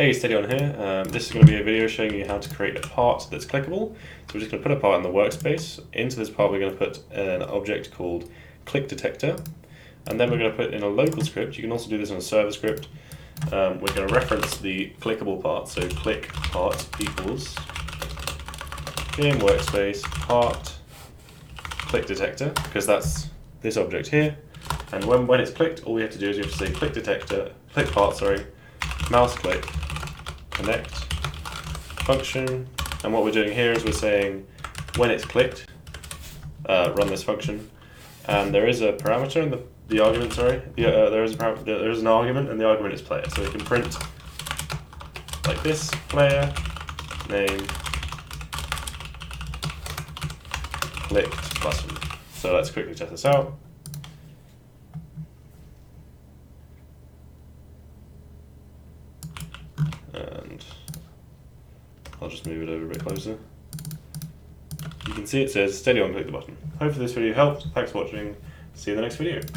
Hey, Steady on here. This is going to be a video showing you how to create a part that's clickable. So we're just going to put a part in the workspace. Into this part we're going to put an object called click detector, and then we're going to put in a local script. You can also do this in a server script. We're going to reference the clickable part, so click part equals game workspace part click detector, because that's this object here. And when it's clicked, all we have to do is we have to say click detector, click part, sorry, mouse click, connect, function, and what we're doing here is we're saying when it's clicked, run this function, and there is a parameter in the argument, sorry, there is an argument, and the argument is player, so we can print like this, player, name, clicked button. So let's quickly test this out. And I'll just move it over a bit closer. You can see it says steady on, click the button. Hopefully this video helped. Thanks for watching. See you in the next video.